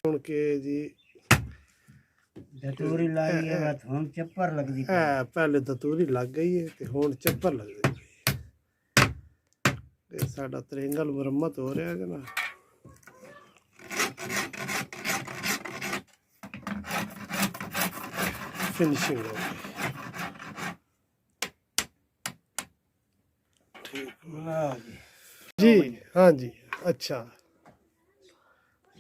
ਹੁਣ ਕੇ ਜੀ दतूरी लाई है बात हम चप्पर लग दी ਪਹਿਲੇ ਦਤੂਰੀ ਲੱਗ ਗਈ ਹੈ ਤੇ ਹੁਣ ਚੱਪਰ ਲੱਗਦੀ ਪਈ ਇਹ ਸਾਡਾ ਤਰੇਂਗਲ ਮੁਰੰਮਤ ਹੋ ਰਿਹਾ ਹੈ ਨਾ ਫਿਨਿਸ਼ਿੰਗ ਹੋ ਗਈ ठीक जी हाँ जी अच्छा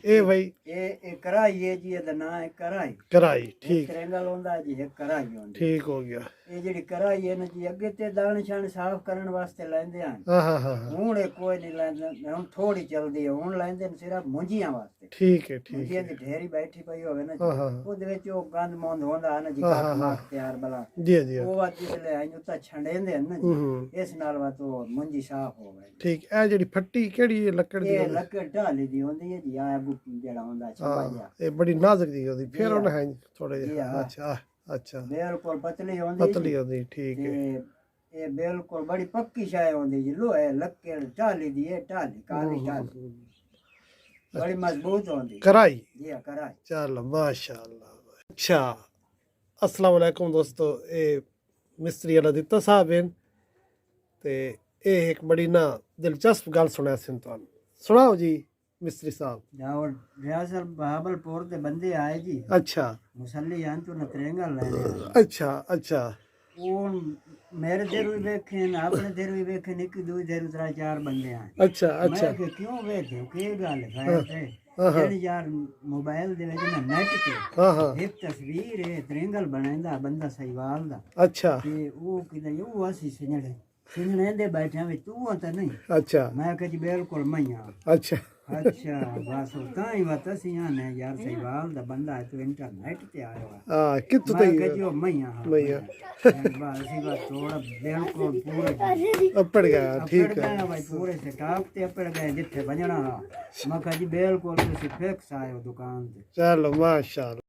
ए भाई ये कढ़ाई है जी ਇਹਦਾ ਨਾਂ ਹੈ ਕੜਾਈ कढ़ाई ठीक ਤਰੇਂਗਲ ਹੁੰਦਾ ਜੀ ਇਹ ਕੜਾਈ ਹੁੰਦੀ ठीक हो गया ਇਹ ਜਿਹੜੀ ਕੜਾਈ ਹੈ ਨਾ ਜੀ ਅੱਗੇ ਤੇ ਦਾਣੇ ਛਾਣ ਸਾਫ਼ ਕਰਨ ਵਾਸਤੇ ਲੈਂਦੇ ਹਨ हाँ हाँ हाँ हाँ ਹੁਣ ਇਹ ਕੋਈ ਨਹੀਂ ਲੈਂਦਾ ਹੁਣ ਥੋੜੀ ਚੱਲਦੀ ਹੈ ਹੁਣ ਲੈਂਦੇ ਨੇ ਸਿਰਫ ਮੁੰਜੀਆਂ ਵਾਸਤੇ ठीक है ठीक ਮੁੰਜੀਆਂ है ਦੀ ਢੇਰੀ ਬੈਠੀ ਪਈ ਹੋਵੇ ਨਾ हाँ ਜੀ हाँ ਉਹਦੇ ਵਿੱਚ ਉਹ ਗੰਦ ਮੰਦ ਹੁੰਦਾ ਨਾ ਜੀ ਹਾਂ, ਹਾਂ, ਕਾਟ ਤਿਆਰ ਬਲਾ जी जी ਉਹ ਵਾਤੀ ਲੈ ਆਈ ਉਹ ਤਾਂ ਛੰਡੇਂਦੇ ਹਨ ਨਾ ਜੀ हम्म ਇਸ ਨਾਲ ਵਾ ਤੋ ਮੁੰਜੀ ਸਾਫ਼ ਹੋ ਗਈ ठीक है ਜਿਹੜੀ ਫੱਟੀ ਕਿਹੜੀ ਹੈ ਲੱਕੜ ਦੀ ਇਹ ਲੱਕੜ ਢਾਲੀ ਦੀ ਹੁੰਦੀ ਹੈ ਜੀ ਆ ਜਿਹੜਾ ਹੁੰਦਾ ਚੰਬਾ ਜਿਹਾ ਇਹ ਬੜੀ ਨਾਜ਼ੁਕ ਦੀ ਹੁੰਦੀ ਫਿਰ ਉਹ ਹੈ ਥੋੜੇ ਜਿਹਾ ਹਾਂ। ਅੱਛਾ ਅੱਛਾ ਬਿਲਕੁਲ ਪਤਲੀ ਹੁੰਦੀ ਪਤਲੀ ਹੁੰਦੀ ਠੀਕ ਹੈ ਤੇ ਇਹ ਬਿਲਕੁਲ ਬੜੀ ਪੱਕੀ ਸ਼ਾਇ ਹੁੰਦੀ ਜੀ ਲੋਹੇ ਲੱਕੜ ਢਾਲੀ ਦੀ ਇਹ ਢਾਲੀ ਕਾਲੀ ਢਾਲੀ ਬੜੀ ਮਜ਼ਬੂਤ ਹੁੰਦੀ ਕਰਾਈ ਜੀ ਆ ਕਰਾਈ ਚੱਲ ਮਾਸ਼ਾਅੱਲਾ ਅੱਛਾ ਅਸਲਾਮ ਵਾਲੇਕੁਮ ਦੋਸਤੋ ਇਹ ਮਿਸਤਰੀ ਅਲਾ ਦਿੱਤਾ ਸਾਹਿਬ ਹਨ ਤੇ ਇਹ ਇੱਕ ਬੜੀ ਨਾ ਦਿਲਚਸਪ ਗੱਲ ਸੁਣਿਆ ਸੀ ਤੁਹਾਨੂੰ ਸੁਣਾਓ ਜੀ ਮਿਸਤਰੀ ਸਾਹਿਬ ਜਾਵਰ ਰਿਆਸਲ ਬਹਾਵਲਪੁਰ ਦੇ ਬੰਦੇ ਆਏ ਜੀ ਅੱਛਾ ਮੁਸੱਲੀ ਆਂ ਤੋਂ ਨਤਰੇਂਗਲ ਲੈ ਲਿਆ ਅੱਛਾ ਅੱਛਾ ਉਹ ਮੇਰੇ ਦੇਰ ਵੀ ਵੇਖੇ ਨੇ ਆਪਣੇ ਦੇਰ ਵੀ ਵੇਖੇ ਨੇ ਕਿ ਦੋ ਦੇਰ ਉਤਰਾ ਚਾਰ ਬੰਦੇ ਆਏ ਅੱਛਾ ਅੱਛਾ ਮੈਂ ਕਿ ਕਿਉਂ ਵੇਖੇ ਕੀ ਗੱਲ ਹੈ ਤੇ ਯਾਰ ਮੋਬਾਈਲ ਦੇ ਵਿੱਚ ਨਾ ਨੈਟ ਤੇ ਹਾਂ ਹਾਂ ਇੱਕ ਤਸਵੀਰ ਹੈ ਤਰੇਂਗਲ ਬਣਾਉਂਦਾ ਬੰਦਾ ਸਹੀਵਾਲ ਦਾ ਅੱਛਾ ਤੇ ਉਹ ਕਿਤੇ ਉਹ ਅਸੀਂ ਸਿਨਣੇ ਦੇ ਬੈਠਿਆਂ ਵਿੱਚ ਤੂੰ ਤਾਂ ਨਹੀਂ ਅੱਛਾ ਮੈਂ ਕਿਹਾ ਜੀ ਬਿਲਕੁਲ ਮਈਆਂ ਅੱਛਾ ਅੱਛਾ ਬਸ ਤਾਂ ਹੀ ਵਤ ਅਸੀਂ ਆਨੇ ਯਾਰ ਸਹੀਵਾਲ ਦਾ ਬੰਦਾ ਹੈ ਤੂੰ ਇੰਟਰਨੈਟ ਤੇ ਆਇਆ ਵਾ ਹਾਂ ਕਿੱਥੋਂ ਮੈਂ ਤੇ ਕਿਹਾ ਜੀ ਉਹ ਮਈਆਂ ਮਈਆਂ ਬਸ ਅਸੀਂ ਬਸ ਥੋੜਾ ਬਿਲਕੁਲ ਪੂਰੇ ਅੱਪੜ ਗਿਆ ਠੀਕ ਹੈ ਭਾਈ ਪੂਰੇ ਸਟਾਫ ਤੇ ਅੱਪੜ ਗਏ ਜਿੱਥੇ ਬੰਨਣਾ ਮੈਂ ਕਿਹਾ ਜੀ ਬਿਲਕੁਲ ਤੁਸੀਂ ਫਿਕਸ ਆਏ ਹੋ ਦੁਕਾਨ ਤੇ ਚਲੋ ਮਾਸ਼ਾਅੱਲਾ